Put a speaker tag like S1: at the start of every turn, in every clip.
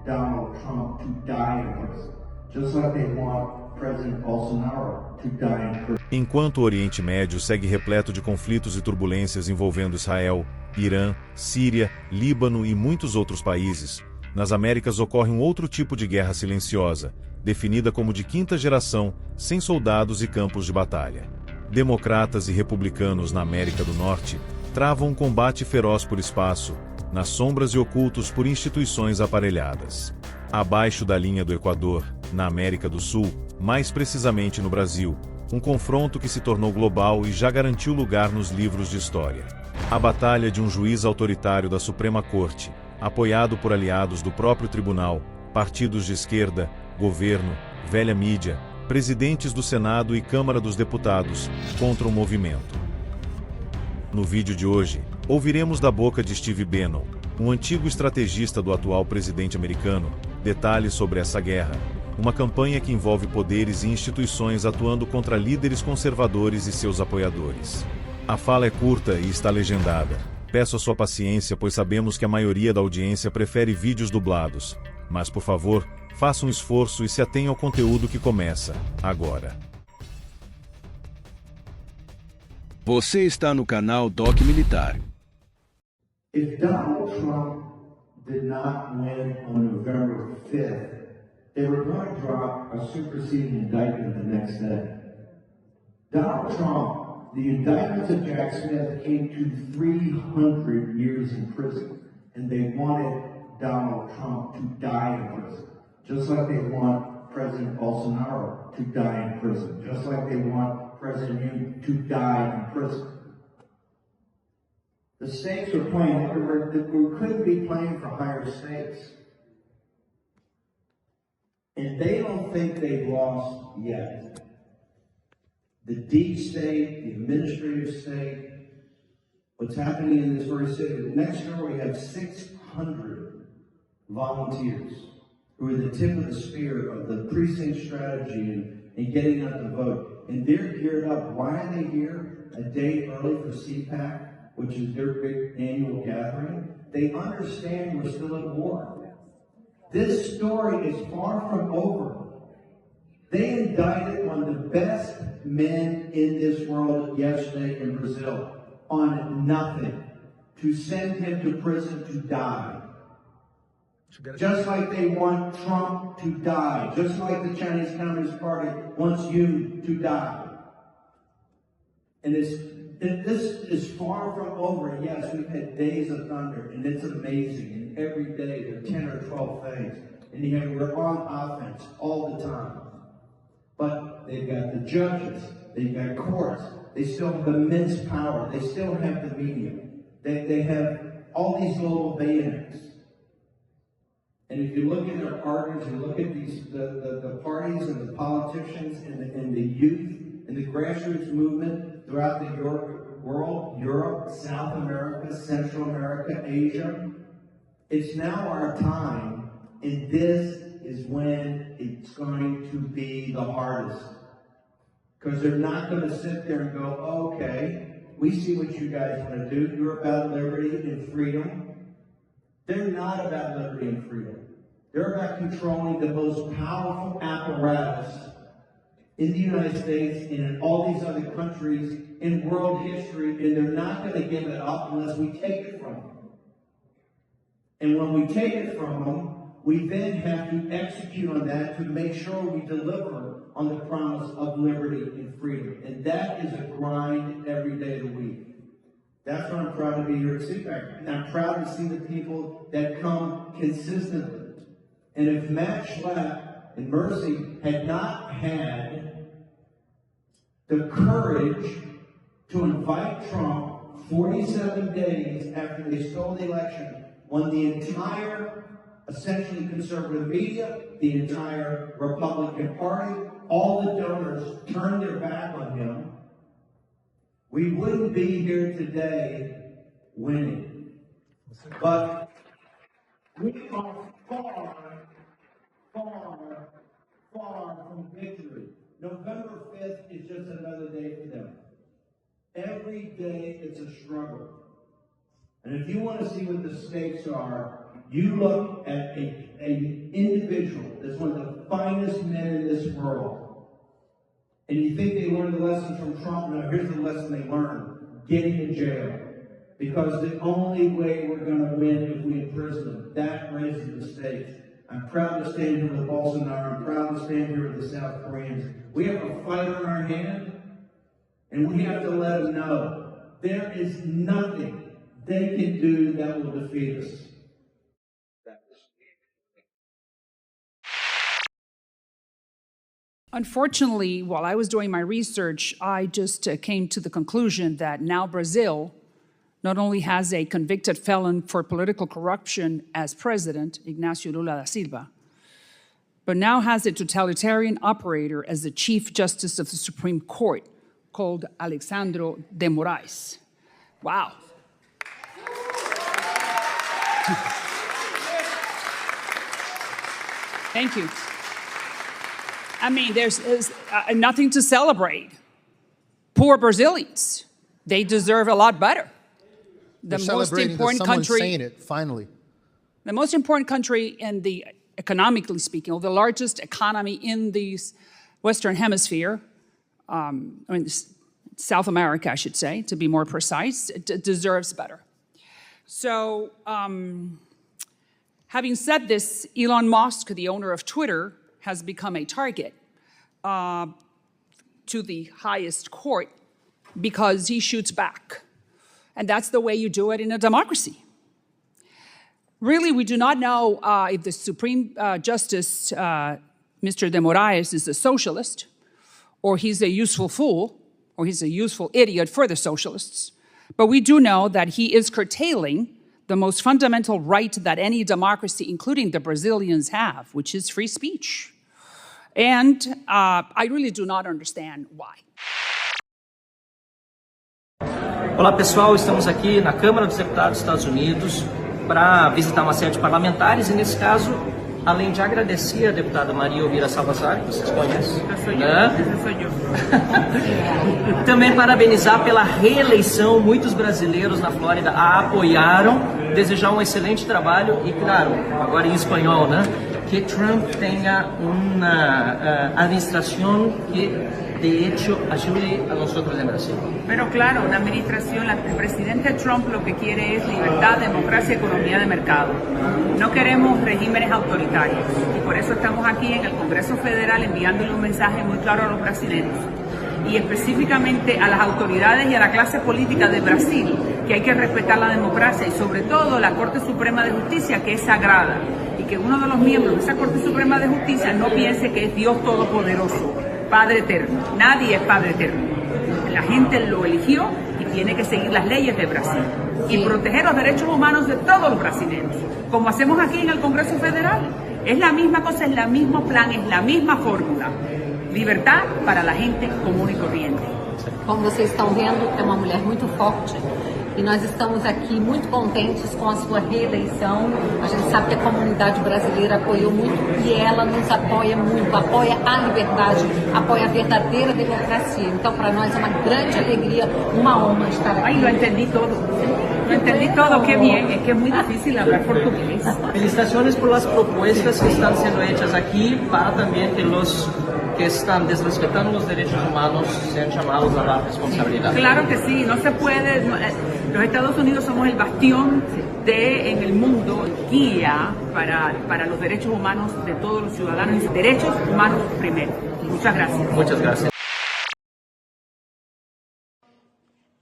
S1: Donald Trump to die in prison, just like they want President Bolsonaro to die in prison.
S2: Enquanto o Oriente Médio segue repleto de conflitos e turbulências envolvendo Israel, Irã, Síria, Líbano e muitos outros países, nas Américas ocorre um outro tipo de guerra silenciosa, definida como de quinta geração, sem soldados e campos de batalha. Democratas e republicanos na América do Norte travam um combate feroz por espaço, nas sombras e ocultos por instituições aparelhadas. Abaixo da linha do Equador, na América do Sul, mais precisamente no Brasil, um confronto que se tornou global e já garantiu lugar nos livros de história. A batalha de um juiz autoritário da Suprema Corte, apoiado por aliados do próprio tribunal, partidos de esquerda, governo, velha mídia, presidentes do Senado e Câmara dos Deputados, contra o movimento. No vídeo de hoje, ouviremos da boca de Steve Bannon, um antigo estrategista do atual presidente americano, detalhes sobre essa guerra, uma campanha que envolve poderes e instituições atuando contra líderes conservadores e seus apoiadores. A fala é curta e está legendada. Peço a sua paciência, pois sabemos que a maioria da audiência prefere vídeos dublados. Mas, por favor, faça um esforço e se atenha ao conteúdo que começa agora.
S3: Você está no canal Doc Militar.
S1: If Donald Trump did not win on November 5th, they were going to drop a superseding indictment the next day. Donald Trump, the indictments of Jack Smith came to 300 years in prison, and they wanted Donald Trump to die in prison, just like they want President Bolsonaro to die in prison, just like they want President Yoon to die in prison. The stakes were playing, we couldn't be playing for higher stakes. And they don't think they've lost yet. The deep state, the administrative state, what's happening in this very city. Next year we have 600 volunteers who are the tip of the spear of the precinct strategy and getting out the vote. And they're geared up. Why are they here a day early for CPAC, which is their big annual gathering? They understand we're still at war. This story is far from over. They indicted one of the best men in this world yesterday in Brazil on nothing, to send him to prison to die. Just like they want Trump to die, just like the Chinese Communist Party wants you to die. And this is far from over. And yes, we've had days of thunder, and it's amazing. And every day there are 10 or 12 things. And we're on offense all the time. But they've got the judges, they've got courts, they still have immense power, they still have the media, they have all these global bayonets. And if you look at their partners, you look at the parties and the politicians and the youth and the grassroots movement throughout the world, Europe, South America, Central America, Asia, it's now our time, and this is when it's going to be the hardest. Because they're not going to sit there and go, okay, we see what you guys want to do. You're about liberty and freedom. They're not about liberty and freedom. They're about controlling the most powerful apparatus in the United States and in all these other countries in world history, and they're not going to give it up unless we take it from them. And when we take it from them, we then have to execute on that to make sure we deliver on the promise of liberty and freedom. And that is a grind every day of the week. That's why I'm proud to be here at CPAC. And I'm proud to see the people that come consistently. And if Matt Schlapp and Mercy had not had the courage to invite Trump 47 days after they stole the election, when the entire essentially conservative media, the entire Republican Party, all the donors turned their back on him, we wouldn't be here today winning. But we are far, far, far from victory. November 5th is just another day for them. Every day it's a struggle. And if you want to see what the stakes are, you look at an individual that's one of the finest men in this world, and you think they learned the lesson from Trump? No, here's the lesson they learned: getting in jail. Because the only way we're going to win is if we imprison them. That raises the stakes. I'm proud to stand here with Bolsonaro. I'm proud to stand here with the South Koreans. We have a fight on our hand, and we have to let them know there is nothing they can do that will defeat us.
S4: Unfortunately, while I was doing my research, I just came to the conclusion that now Brazil not only has a convicted felon for political corruption as president, Ignacio Lula da Silva, but now has a totalitarian operator as the Chief Justice of the Supreme Court called Alexandre de Moraes. Wow. Thank you. I mean, there's nothing to celebrate. Poor Brazilians, they deserve a lot better. The most important country,
S5: saying it, finally.
S4: The most important country in the, economically speaking, or the largest economy in the Western Hemisphere, I mean, South America, I should say, to be more precise, it deserves better. So, having said this, Elon Musk, the owner of Twitter, has become a target to the highest court because he shoots back. And that's the way you do it in a democracy. Really, we do not know if the Supreme Justice, Mr. de Moraes, is a socialist, or he's a useful fool, or he's a useful idiot for the socialists. But we do know that he is curtailing the most fundamental right that any democracy, including the Brazilians, have, which is free speech. And I really do not understand why.
S6: Olá pessoal, estamos aqui na Câmara dos Deputados dos Estados Unidos para visitar uma série de parlamentares e nesse caso, além de agradecer a deputada Maria Elvira Salazar, que vocês conhecem, também parabenizar pela reeleição. Muitos brasileiros na Flórida a apoiaram, desejar um excelente trabalho e, claro, agora em espanhol, né? Que Trump tenha uma administración que de hecho ayude a nosotros en Brasil.
S7: Pero claro, una administración, el presidente Trump lo que quiere es libertad, democracia, economía de mercado. No queremos regímenes autoritarios y por eso estamos aquí en el Congreso Federal enviándole un mensaje muy claro a los brasileños y específicamente a las autoridades y a la clase política de Brasil, que hay que respetar la democracia y sobre todo la Corte Suprema de Justicia, que es sagrada, y que uno de los miembros de esa Corte Suprema de Justicia no piense que es Dios Todopoderoso, Padre Eterno. Nadie es Padre Eterno. La gente lo eligió y tiene que seguir las leyes de Brasil y proteger los derechos humanos de todos los brasileños, como hacemos aquí en el Congreso Federal. Es la misma cosa, es el mismo plan, es la misma fórmula. Libertad para la gente común y corriente.
S8: Como vocês estão vendo, é uma mulher muito forte e nós estamos aqui muito contentes com a sua reeleição. A gente sabe que a comunidade brasileira apoiou muito e ela nos apoia muito, apoia a liberdade, apoia a verdadeira democracia. Então, para nós é uma grande alegria, uma honra estar aqui.
S7: Ay, lo entendí todo. Lo entendí todo, qué bien, es que es muy difícil hablar portugués.
S6: Felicitaciones por las propuestas que están siendo hechas aquí para también que los que están desrespetando los derechos humanos sean llamados a la responsabilidad.
S7: Claro que sí, no se puede. Los Estados Unidos somos el bastión en el mundo, guía para los derechos humanos de todos los ciudadanos y derechos humanos primero. Muchas gracias.
S6: Muchas gracias.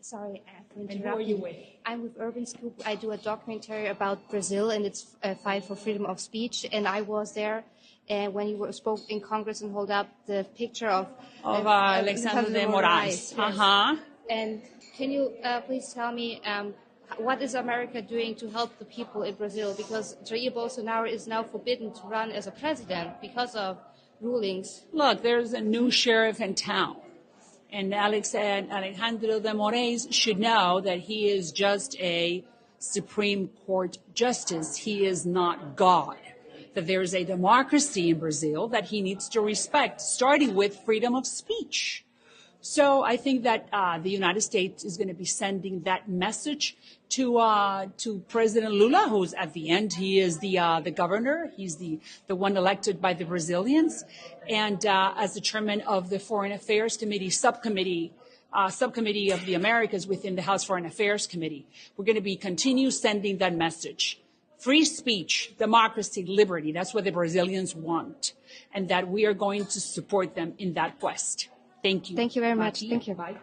S9: Sorry for interrupting. I'm with Urban Scoop. I do a documentary about Brazil and its fight for freedom of speech. And I was there when you spoke in Congress and hold up the picture of
S4: Alexandre de Moraes.
S9: Yes. And can you please tell me what is America doing to help the people in Brazil? Because Jair Bolsonaro is now forbidden to run as a president because of rulings.
S4: Look, there's a new sheriff in town. And Alexandre de Moraes should know that he is just a Supreme Court justice. He is not God. That there is a democracy in Brazil that he needs to respect, starting with freedom of speech. So I think that the United States is going to be sending that message to President Lula, who's at the end, he is the governor. He's the one elected by the Brazilians. And as the chairman of the Foreign Affairs Committee subcommittee of the Americas within the House Foreign Affairs Committee, we're going to continue sending that message. Free speech, democracy, liberty, that's what the Brazilians want. And that we are going to support them in that quest. Thank you.
S9: Thank you very much. Thank you.
S4: Bye.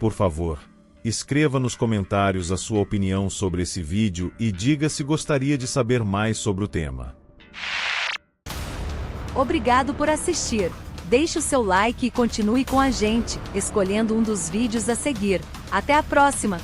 S2: Por favor, escreva nos comentários a sua opinião sobre esse vídeo e diga se gostaria de saber mais sobre o tema.
S5: Obrigado por assistir. Deixe o seu like e continue com a gente, escolhendo um dos vídeos a seguir. Até a próxima!